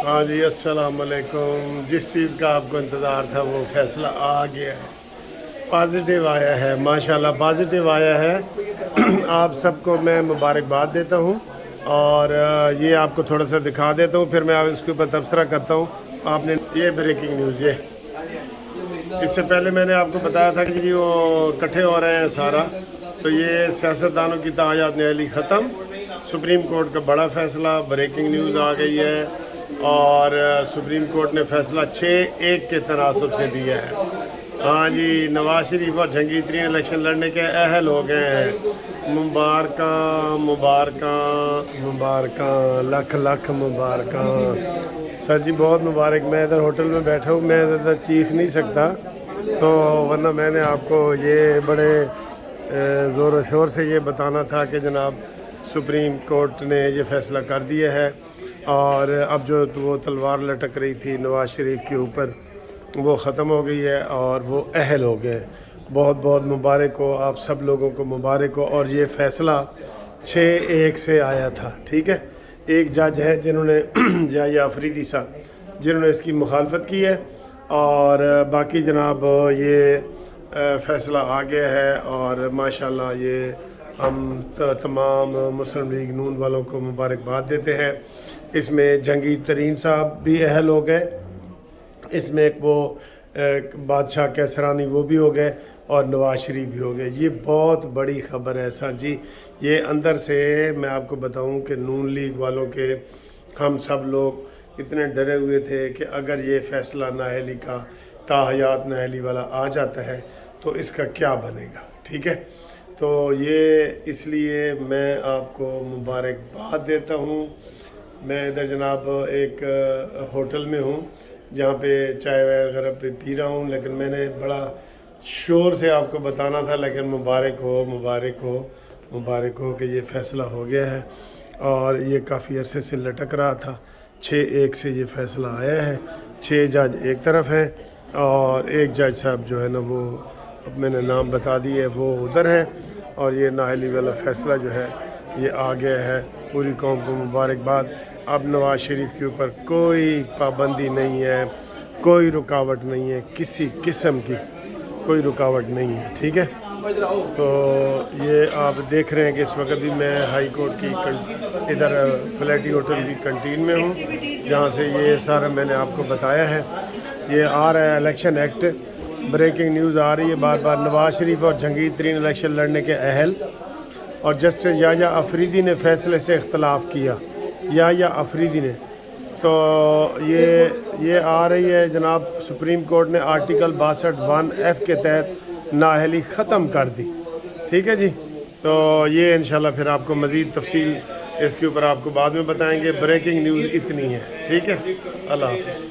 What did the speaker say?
हाँ जी, अस्सलाम वालेकुम। जिस चीज़ का आपको इंतज़ार था वो फ़ैसला आ गया है, पॉजिटिव आया है, माशाल्लाह पॉजिटिव आया है। आप सबको मैं मुबारकबाद देता हूँ और ये आपको थोड़ा सा दिखा देता हूँ, फिर मैं इसके ऊपर तबसरा करता हूँ। आपने ये ब्रेकिंग न्यूज़, ये इससे पहले मैंने आपको बताया था कि वो इकट्ठे हो रहे हैं सारा, तो ये सियासतदानों की तायात न्याली ख़त्म। सुप्रीम कोर्ट का बड़ा फ़ैसला, ब्रेकिंग न्यूज़ आ गई है और सुप्रीम कोर्ट ने फ़ैसला 6-1 के तनासब से दिया है। हाँ जी, नवाज शरीफ और जहांगीर तरीन इलेक्शन लड़ने के अहल हो गए हैं। मुबारकां मुबारकां मुबारकां, लख लख मुबारकां सर जी, बहुत मुबारक। मैं इधर होटल में बैठा हूँ, मैं ज़्यादा चीख नहीं सकता, तो वरना मैंने आपको ये बड़े ज़ोर व शोर से ये बताना था कि जनाब सुप्रीम कोर्ट ने ये फ़ैसला कर दिया है और अब जो वो तलवार लटक रही थी नवाज शरीफ के ऊपर, वो ख़त्म हो गई है और वो अहल हो गए। बहुत बहुत मुबारक हो, आप सब लोगों को मुबारक हो। और ये फ़ैसला 6-1 से आया था, ठीक है। एक जज है जिन्होंने या अफरीदी साहब जिन्होंने इसकी मुखालफत की है और बाकी जनाब ये फ़ैसला आ गया है और माशाल्लाह ये हम तमाम मुस्लिम लीग नून वालों को मुबारकबाद देते हैं। इसमें जहांगीर तरीन साहब भी अहल हो गए, इसमें एक वो बादशाह कैसरानी वो भी हो गए और नवाज शरीफ भी हो गए। ये बहुत बड़ी ख़बर है सर जी। ये अंदर से मैं आपको बताऊं कि नून लीग वालों के हम सब लोग इतने डरे हुए थे कि अगर ये फ़ैसला नाअहली का ताहयात नाअहली वाला आ जाता है तो इसका क्या बनेगा, ठीक है। तो ये इसलिए मैं आपको मुबारकबाद देता हूँ। मैं इधर जनाब एक होटल में हूँ जहाँ पे चाय वगैरह पे पी रहा हूँ, लेकिन मैंने बड़ा शोर से आपको बताना था, लेकिन मुबारक हो मुबारक हो मुबारक हो कि ये फ़ैसला हो गया है और ये काफ़ी अरसे से लटक रहा था। 6-1 से ये फ़ैसला आया है। 6 जज एक तरफ है और एक जज साहब जो है ना, वो अब मैंने नाम बता दिए, वो उधर है और ये नाअहली वाला फ़ैसला जो है ये आ गया है। पूरी कौम को मुबारकबाद। अब नवाज शरीफ के ऊपर कोई पाबंदी नहीं है, कोई रुकावट नहीं है, किसी किस्म की कोई रुकावट नहीं है, ठीक है। तो ये आप देख रहे हैं कि इस वक्त भी मैं हाई कोर्ट की इधर फ्लैटी होटल की कंटीन में हूँ, जहाँ से ये सारा मैंने आपको बताया है। ये आ रहा है इलेक्शन एक्ट, ब्रेकिंग न्यूज़ आ रही है बार बार। नवाज शरीफ और जहांगीर तरीन इलेक्शन लड़ने के अहल और जस्टिस या अफरीदी ने फ़ैसले से इख्तलाफ किया। या अफरीदी ने, तो ये आ रही है जनाब। सुप्रीम कोर्ट ने आर्टिकल 62(1)(f) के तहत नाअहली ख़त्म कर दी, ठीक है जी। तो ये इंशाल्लाह फिर आपको मज़ीद तफसील इसके ऊपर आपको बाद में बताएंगे। ब्रेकिंग न्यूज़ इतनी है, ठीक है। अल्लाह हाफ़िज़।